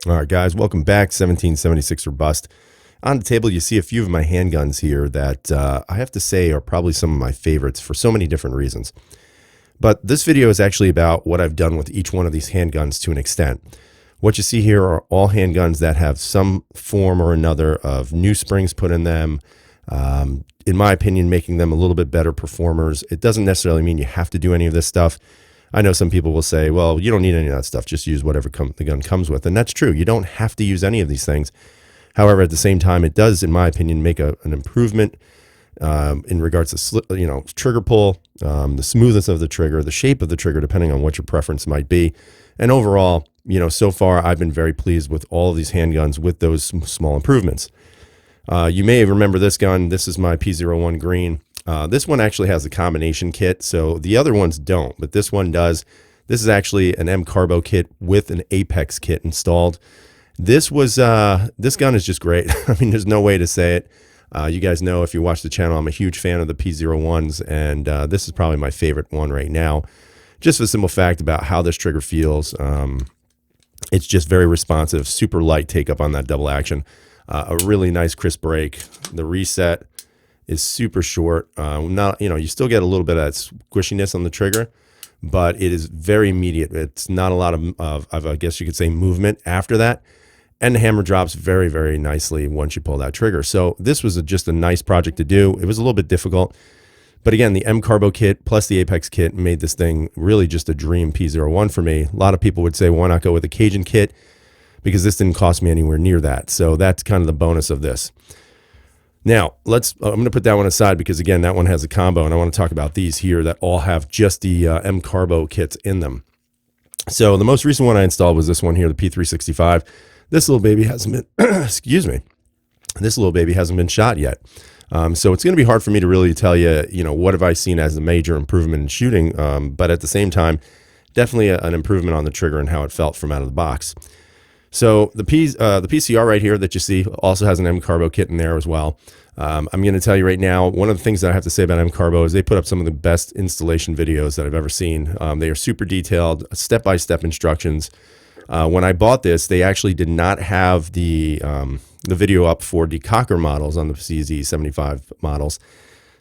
All right, guys, welcome back. 1776 or bust. On the table, you see a few of my handguns here that I have to say are probably some of my favorites for so many different reasons. But this video is actually about what I've done with each one of these handguns to an extent. What you see here are all handguns that have some form or another of new springs put in them. In my opinion, making them a little bit better performers. It doesn't necessarily mean you have to do any of this stuff. I know some people will say, well, you don't need any of that stuff. Just use whatever the gun comes with. And that's true. You don't have to use any of these things. However, at the same time, it does, in my opinion, make an improvement in regards to trigger pull, the smoothness of the trigger, the shape of the trigger, depending on what your preference might be. And overall, so far, I've been very pleased with all of these handguns with those small improvements. You may remember this gun. This is my P01 green. This one actually has a combination kit, so the other ones don't, but this one does. This is actually an MCARBO kit with an Apex kit installed. This gun is just great. I mean, there's no way to say it. You guys know, if you watch the channel, I'm a huge fan of the P01s, and this is probably my favorite one right now. Just for the simple fact about how this trigger feels. It's just very responsive, super light take up on that double action. A really nice crisp break. The reset is super short. You still get a little bit of that squishiness on the trigger, but it is very immediate. It's not a lot of I guess you could say, movement after that. And the hammer drops very, very nicely once you pull that trigger. So this was just a nice project to do. It was a little bit difficult. But again, the MCARBO kit plus the Apex kit made this thing really just a dream P01 for me. A lot of people would say, why not go with a Cajun kit? Because this didn't cost me anywhere near that. So that's kind of the bonus of this. Now, I'm going to put that one aside because, again, that one has a combo, and I want to talk about these here that all have just the MCARBO kits in them. So the most recent one I installed was this one here, the P365. This little baby hasn't been, excuse me, this little baby hasn't been shot yet. So it's going to be hard for me to really tell you, what have I seen as a major improvement in shooting, but at the same time, definitely an improvement on the trigger and how it felt from out of the box. So the PCR right here that you see also has an MCARBO kit in there as well. I'm going to tell you right now, one of the things that I have to say about MCARBO is they put up some of the best installation videos that I've ever seen. They are super detailed, step-by-step instructions. When I bought this, they actually did not have the video up for decocker models on the CZ75 models.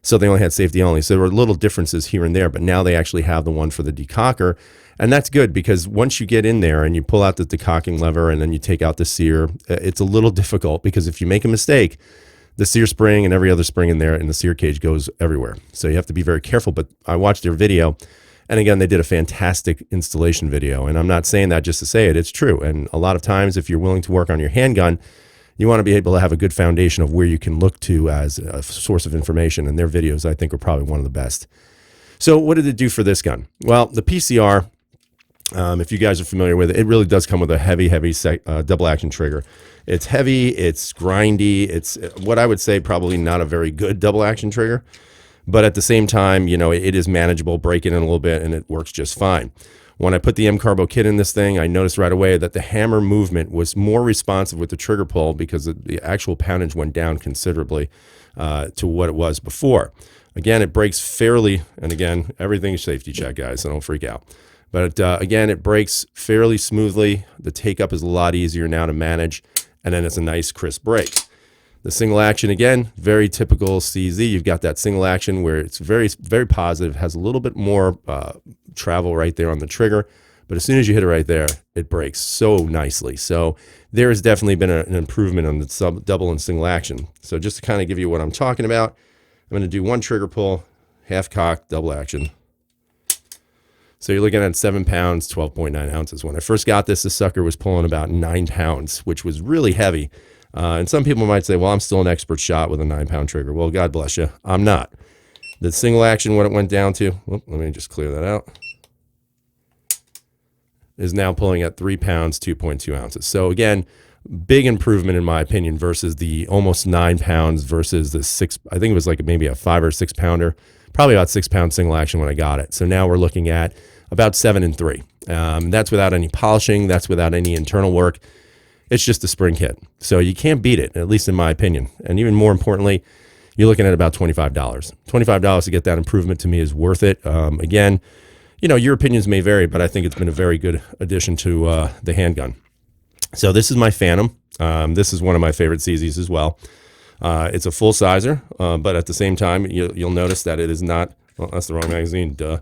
So they only had safety only. So there were little differences here and there, but now they actually have the one for the decocker. And that's good because once you get in there and you pull out the decocking lever and then you take out the sear, it's a little difficult because if you make a mistake, the sear spring and every other spring in there in the sear cage goes everywhere. So you have to be very careful. But I watched their video, and again, they did a fantastic installation video. And I'm not saying that just to say it, it's true. And a lot of times, if you're willing to work on your handgun, you want to be able to have a good foundation of where you can look to as a source of information. And their videos, I think, are probably one of the best. So what did it do for this gun? Well, the PCR, if you guys are familiar with it, it really does come with a heavy double action trigger. It's heavy, it's grindy, it's what I would say probably not a very good double action trigger, but at the same time, it is manageable, break it in a little bit, and it works just fine. When I put the MCARBO kit in this thing, I noticed right away that the hammer movement was more responsive with the trigger pull because the actual poundage went down considerably to what it was before. Again, it breaks fairly, and again, everything is safety check, guys, so don't freak out. But again, it breaks fairly smoothly. The take-up is a lot easier now to manage, and then it's a nice crisp break. The single action, again, very typical CZ. You've got that single action where it's very, very positive, has a little bit more travel right there on the trigger, but as soon as you hit it right there, it breaks so nicely. So there has definitely been an improvement on the double and single action. So just to kind of give you what I'm talking about, I'm going to do one trigger pull, half cock, double action. So you're looking at 7 pounds, 12.9 ounces. When I first got this sucker was pulling about 9 pounds, which was really heavy. And some people might say, well, I'm still an expert shot with a 9-pound trigger. Well, God bless you. I'm not. The single action, what it went down to, let me just clear that out, is now pulling at 3 pounds, 2.2 ounces. So again, big improvement in my opinion versus the almost 9 pounds versus the 6, I think it was like maybe a 5 or 6 pounder. Probably about 6 pound single action when I got it. So now we're looking at about 7 and 3. That's without any polishing. That's without any internal work. It's just a spring kit. So you can't beat it, at least in my opinion. And even more importantly, you're looking at about $25. $25 to get that improvement to me is worth it. Again, your opinions may vary, but I think it's been a very good addition to the handgun. So this is my Phantom. This is one of my favorite CZs as well. It's a full sizer, but at the same time, you'll notice that it is not, well, that's the wrong magazine, duh.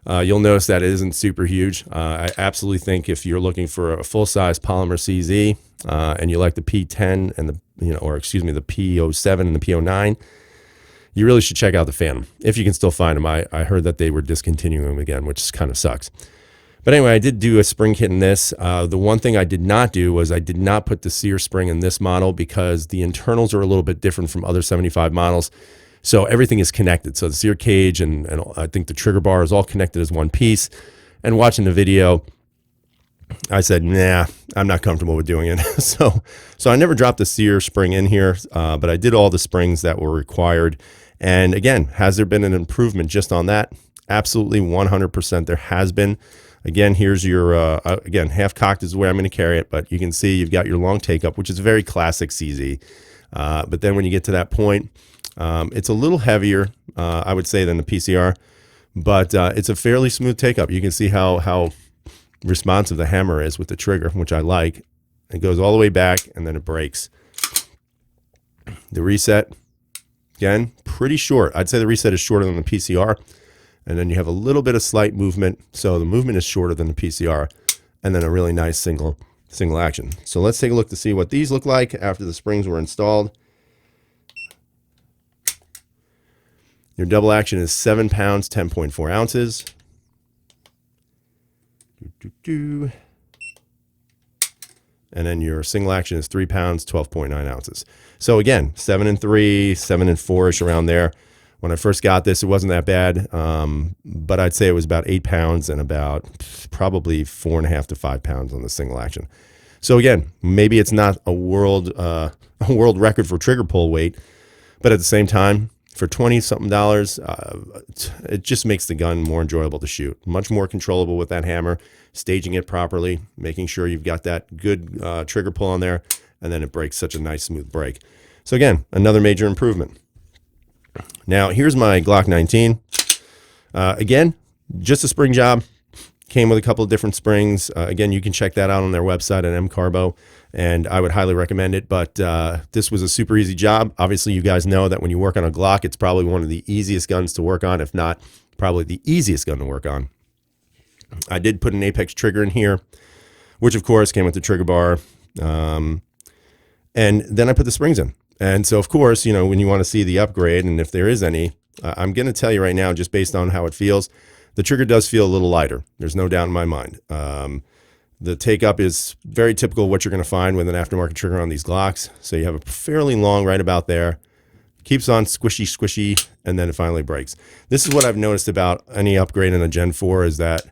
You'll notice that it isn't super huge. I absolutely think if you're looking for a full-size polymer CZ and you like the P10 and the, the P07 and the P09, you really should check out the Phantom if you can still find them. I heard that they were discontinuing them again, which kind of sucks. But anyway, I did do a spring kit in this. The one thing I did not do was I did not put the sear spring in this model because the internals are a little bit different from other 75 models. So everything is connected. So the sear cage and I think the trigger bar is all connected as one piece. And watching the video, I said, nah, I'm not comfortable with doing it. So I never dropped the sear spring in here, but I did all the springs that were required. And again, has there been an improvement just on that? Absolutely 100% there has been. Again, here's your, again, half cocked is the way I'm going to carry it, but you can see you've got your long take up, which is a very classic CZ. But then when you get to that point, it's a little heavier, I would say, than the PCR, but it's a fairly smooth take up. You can see how responsive the hammer is with the trigger, which I like. It goes all the way back and then it breaks. The reset, again, pretty short. I'd say the reset is shorter than the PCR. And then you have a little bit of slight movement. So the movement is shorter than the PCR. And then a really nice single action. So let's take a look to see what these look like after the springs were installed. Your double action is 7 pounds, 10.4 ounces. And then your single action is 3 pounds, 12.9 ounces. So again, 7 and 3, 7 and 4-ish around there. When I first got this, it wasn't that bad, but I'd say it was about 8 pounds and about probably 4.5 to 5 pounds on the single action. So again, maybe it's not a world record for trigger pull weight, but at the same time, for $20-something, it just makes the gun more enjoyable to shoot. Much more controllable with that hammer, staging it properly, making sure you've got that good trigger pull on there, and then it breaks such a nice smooth break. So again, another major improvement. Now, here's my Glock 19. Again, just a spring job. Came with a couple of different springs. Again, you can check that out on their website at MCARBO, and I would highly recommend it. But this was a super easy job. Obviously, you guys know that when you work on a Glock, it's probably one of the easiest guns to work on, if not probably the easiest gun to work on. I did put an Apex trigger in here, which, of course, came with the trigger bar. And then I put the springs in. And so, of course, when you want to see the upgrade, and if there is any, I'm going to tell you right now, just based on how it feels, the trigger does feel a little lighter. There's no doubt in my mind. The take-up is very typical of what you're going to find with an aftermarket trigger on these Glocks. So you have a fairly long right about there. Keeps on squishy, squishy, and then it finally breaks. This is what I've noticed about any upgrade in a Gen 4 is that,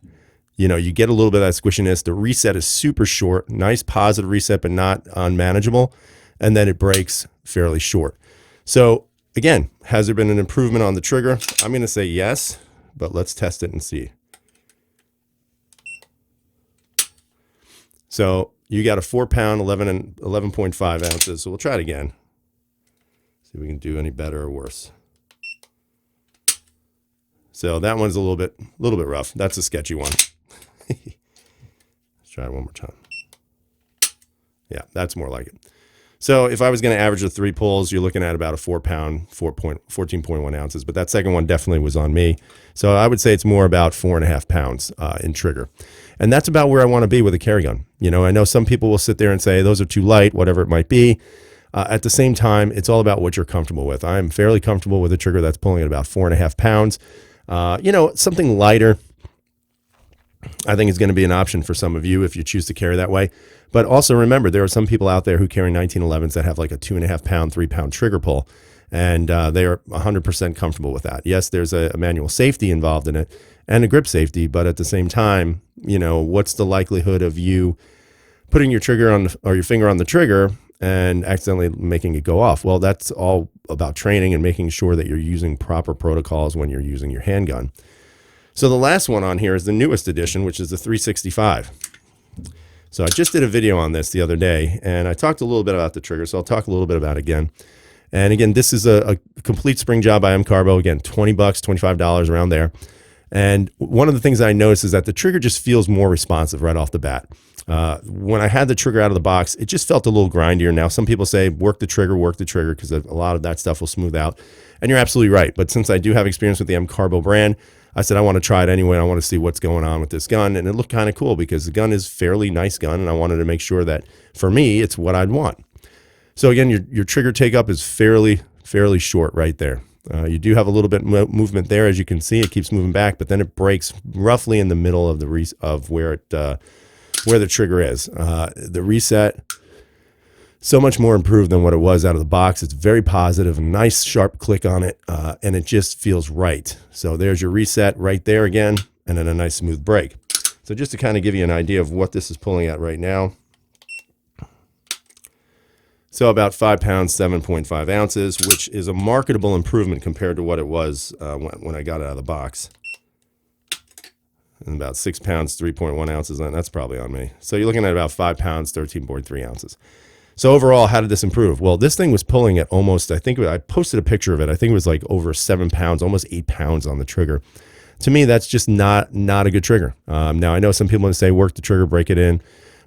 you get a little bit of that squishiness. The reset is super short, nice positive reset, but not unmanageable. And then it breaks fairly short. So again, has there been an improvement on the trigger? I'm going to say yes, but let's test it and see. So you got a 4 pound, 11.5 ounces. So we'll try it again. See if we can do any better or worse. So that one's a little bit rough. That's a sketchy one. Let's try it one more time. Yeah, that's more like it. So if I was going to average the 3 pulls, you're looking at about a 4 pound, 14.1 ounces. But that second one definitely was on me. So I would say it's more about 4.5 pounds in trigger. And that's about where I want to be with a carry gun. I know some people will sit there and say those are too light, whatever it might be. At the same time, it's all about what you're comfortable with. I'm fairly comfortable with a trigger that's pulling at about 4.5 pounds. Something lighter, I think is going to be an option for some of you if you choose to carry that way. But also remember, there are some people out there who carry 1911s that have like a 2.5 pound, 3 pound trigger pull, and they are 100% comfortable with that. Yes, there's a manual safety involved in it and a grip safety, but at the same time, what's the likelihood of you putting your trigger on or your finger on the trigger and accidentally making it go off? Well, that's all about training and making sure that you're using proper protocols when you're using your handgun. So the last one on here is the newest edition, which is the 365. So I just did a video on this the other day, and I talked a little bit about the trigger, so I'll talk a little bit about it again. And again, this is a complete spring job by MCARBO. Again, $20, $25 around there. And one of the things I noticed is that the trigger just feels more responsive right off the bat. When I had the trigger out of the box, it just felt a little grindier. Now, some people say work the trigger, because a lot of that stuff will smooth out. And you're absolutely right. But since I do have experience with the MCARBO brand, I said I want to try it anyway. I want to see what's going on with this gun. And it looked kind of cool because the gun is fairly nice gun. And I wanted to make sure that for me, it's what I'd want. So again, your trigger take up is fairly short right there. You do have a little bit movement there. As you can see, it keeps moving back, but then it breaks roughly in the middle of where the trigger is. The reset, so much more improved than what it was out of the box. It's very positive, a nice sharp click on it, and it just feels right. So there's your reset right there again, and then a nice smooth break. So just to kind of give you an idea of what this is pulling at right now. So about 5 pounds, 7.5 ounces, which is a marketable improvement compared to what it was when I got it out of the box. And about 6 pounds, 3.1 ounces, and that's probably on me. So you're looking at about 5 pounds, 13.3 ounces. So overall, how did this improve? Well, this thing was pulling at almost, I posted a picture of it. I think it was like over 7 pounds, almost 8 pounds on the trigger. To me, that's just not a good trigger. Now, I know some people say work the trigger, break it in,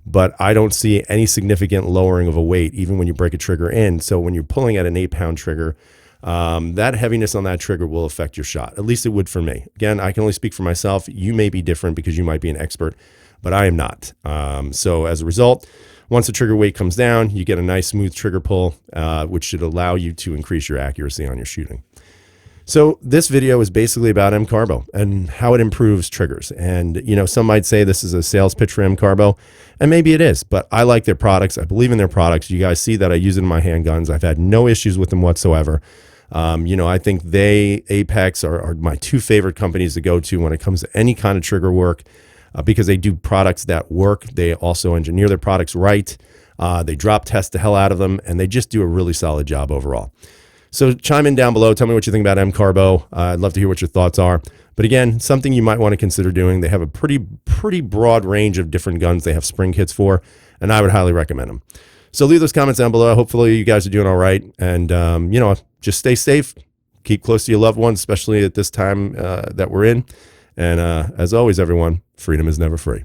but I don't see any significant lowering of a weight, even when you break a trigger in. So when you're pulling at an 8-pound trigger, that heaviness on that trigger will affect your shot. At least it would for me. Again, I can only speak for myself. You may be different because you might be an expert, but I am not. So as a result, once the trigger weight comes down, you get a nice smooth trigger pull, which should allow you to increase your accuracy on your shooting. So this video is basically about MCARBO and how it improves triggers. And, some might say this is a sales pitch for MCARBO, and maybe it is, but I like their products. I believe in their products. You guys see that I use it in my handguns. I've had no issues with them whatsoever. I think Apex are my two favorite companies to go to when it comes to any kind of trigger work, because they do products that work. They also engineer their products right. They drop test the hell out of them, and they just do a really solid job overall. So chime in down below. Tell me what you think about MCARBO. I'd love to hear what your thoughts are. But again, something you might want to consider doing. They have a pretty broad range of different guns they have spring kits for, and I would highly recommend them. So leave those comments down below. Hopefully you guys are doing all right. And, just stay safe. Keep close to your loved ones, especially at this time that we're in. And as always, everyone, freedom is never free.